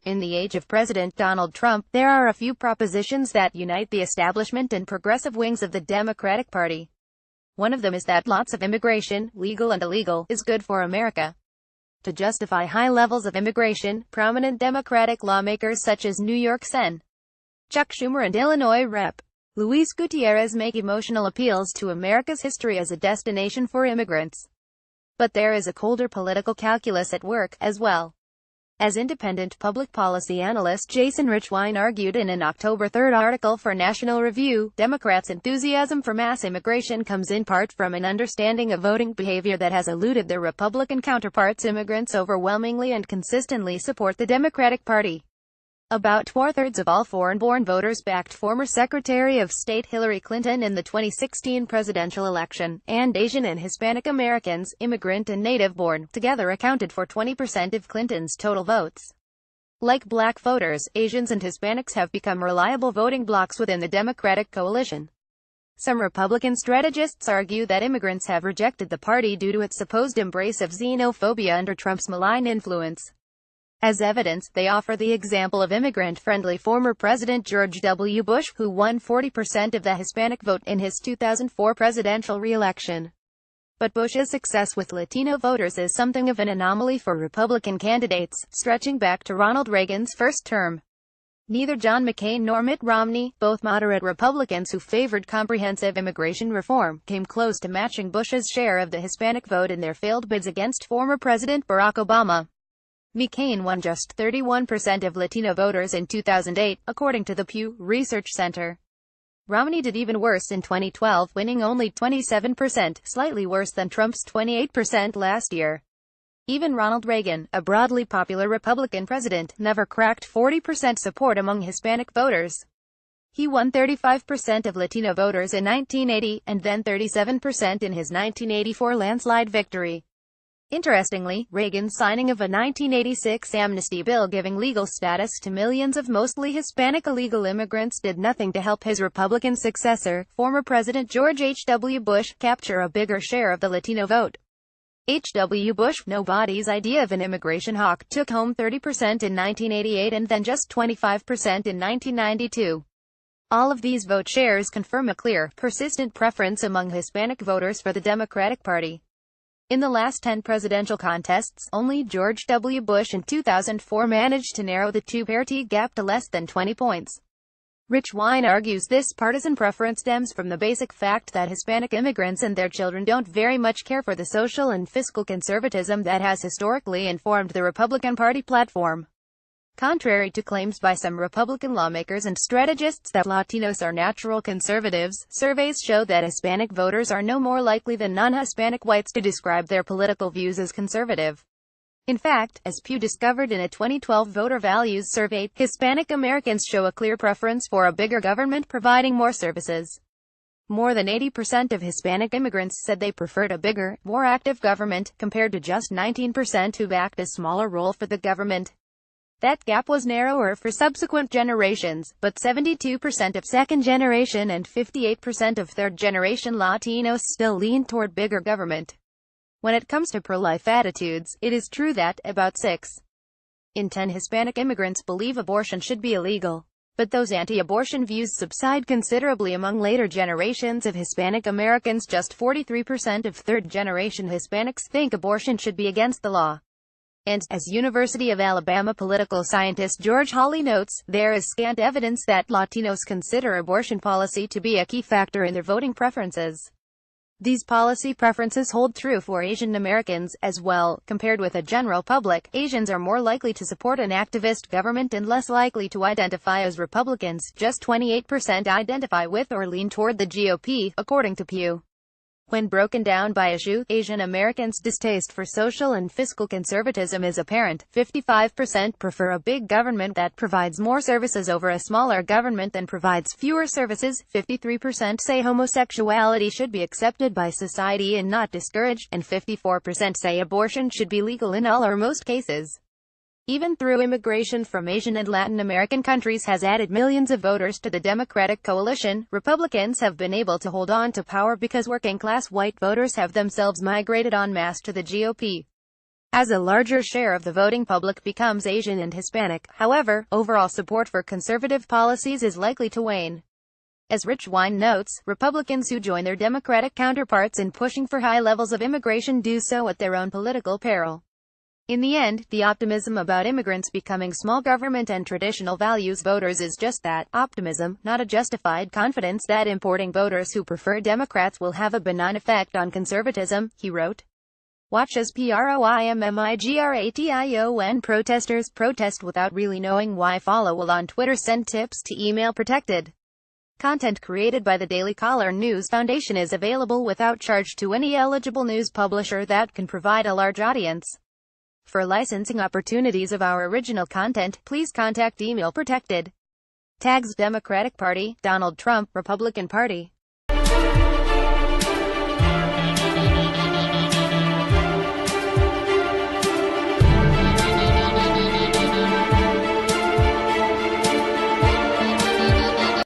In the age of President Donald Trump, there are a few propositions that unite the establishment and progressive wings of the Democratic Party. One of them is that lots of immigration, legal and illegal, is good for America. To justify high levels of immigration, prominent Democratic lawmakers such as New York Sen. Chuck Schumer and Illinois Rep. Luis Gutierrez make emotional appeals to America's history as a destination for immigrants. But there is a colder political calculus at work, as well. As independent public policy analyst Jason Richwine argued in an October 3 article for National Review, Democrats' enthusiasm for mass immigration comes in part from an understanding of voting behavior that has eluded their Republican counterparts. Immigrants overwhelmingly and consistently support the Democratic Party. About 2/3 of all foreign-born voters backed former Secretary of State Hillary Clinton in the 2016 presidential election, and Asian and Hispanic Americans, immigrant and native-born, together accounted for 20% of Clinton's total votes. Like black voters, Asians and Hispanics have become reliable voting blocs within the Democratic coalition. Some Republican strategists argue that immigrants have rejected the party due to its supposed embrace of xenophobia under Trump's malign influence. As evidence, they offer the example of immigrant-friendly former President George W. Bush, who won 40% of the Hispanic vote in his 2004 presidential re-election. But Bush's success with Latino voters is something of an anomaly for Republican candidates, stretching back to Ronald Reagan's first term. Neither John McCain nor Mitt Romney, both moderate Republicans who favored comprehensive immigration reform, came close to matching Bush's share of the Hispanic vote in their failed bids against former President Barack Obama. McCain won just 31% of Latino voters in 2008, according to the Pew Research Center. Romney did even worse in 2012, winning only 27%, slightly worse than Trump's 28% last year. Even Ronald Reagan, a broadly popular Republican president, never cracked 40% support among Hispanic voters. He won 35% of Latino voters in 1980, and then 37% in his 1984 landslide victory. Interestingly, Reagan's signing of a 1986 amnesty bill giving legal status to millions of mostly Hispanic illegal immigrants did nothing to help his Republican successor, former President George H.W. Bush, capture a bigger share of the Latino vote. H.W. Bush, nobody's idea of an immigration hawk, took home 30% in 1988 and then just 25% in 1992. All of these vote shares confirm a clear, persistent preference among Hispanic voters for the Democratic Party. In the last 10 presidential contests, only George W. Bush in 2004 managed to narrow the two-party gap to less than 20 points. Richwine argues this partisan preference stems from the basic fact that Hispanic immigrants and their children don't very much care for the social and fiscal conservatism that has historically informed the Republican Party platform. Contrary to claims by some Republican lawmakers and strategists that Latinos are natural conservatives, surveys show that Hispanic voters are no more likely than non-Hispanic whites to describe their political views as conservative. In fact, as Pew discovered in a 2012 voter values survey, Hispanic Americans show a clear preference for a bigger government providing more services. More than 80% of Hispanic immigrants said they preferred a bigger, more active government, compared to just 19% who backed a smaller role for the government. That gap was narrower for subsequent generations, but 72% of second-generation and 58% of third-generation Latinos still lean toward bigger government. When it comes to pro-life attitudes, it is true that about 6 in 10 Hispanic immigrants believe abortion should be illegal. But those anti-abortion views subside considerably among later generations of Hispanic Americans. Just 43% of third-generation Hispanics think abortion should be against the law. And, as University of Alabama political scientist George Hawley notes, there is scant evidence that Latinos consider abortion policy to be a key factor in their voting preferences. These policy preferences hold true for Asian Americans, as well. Compared with a general public, Asians are more likely to support an activist government and less likely to identify as Republicans. Just 28% identify with or lean toward the GOP, according to Pew. When broken down by issue, Asian Americans' distaste for social and fiscal conservatism is apparent. 55% prefer a big government that provides more services over a smaller government that provides fewer services. 53% say homosexuality should be accepted by society and not discouraged, and 54% say abortion should be legal in all or most cases. Even though immigration from Asian and Latin American countries has added millions of voters to the Democratic coalition, Republicans have been able to hold on to power because working-class white voters have themselves migrated en masse to the GOP. As a larger share of the voting public becomes Asian and Hispanic, however, overall support for conservative policies is likely to wane. As Rich Wine notes, Republicans who join their Democratic counterparts in pushing for high levels of immigration do so at their own political peril. In the end, the optimism about immigrants becoming small government and traditional values voters is just that, optimism, not a justified confidence that importing voters who prefer Democrats will have a benign effect on conservatism, he wrote. Watch as PROIMMIGRATION protesters protest without really knowing why. Follow on Twitter. Send tips to email protected. Content created by the Daily Caller News Foundation is available without charge to any eligible news publisher that can provide a large audience. For licensing opportunities of our original content, please contact Email Protected. Tags Democratic Party, Donald Trump, Republican Party.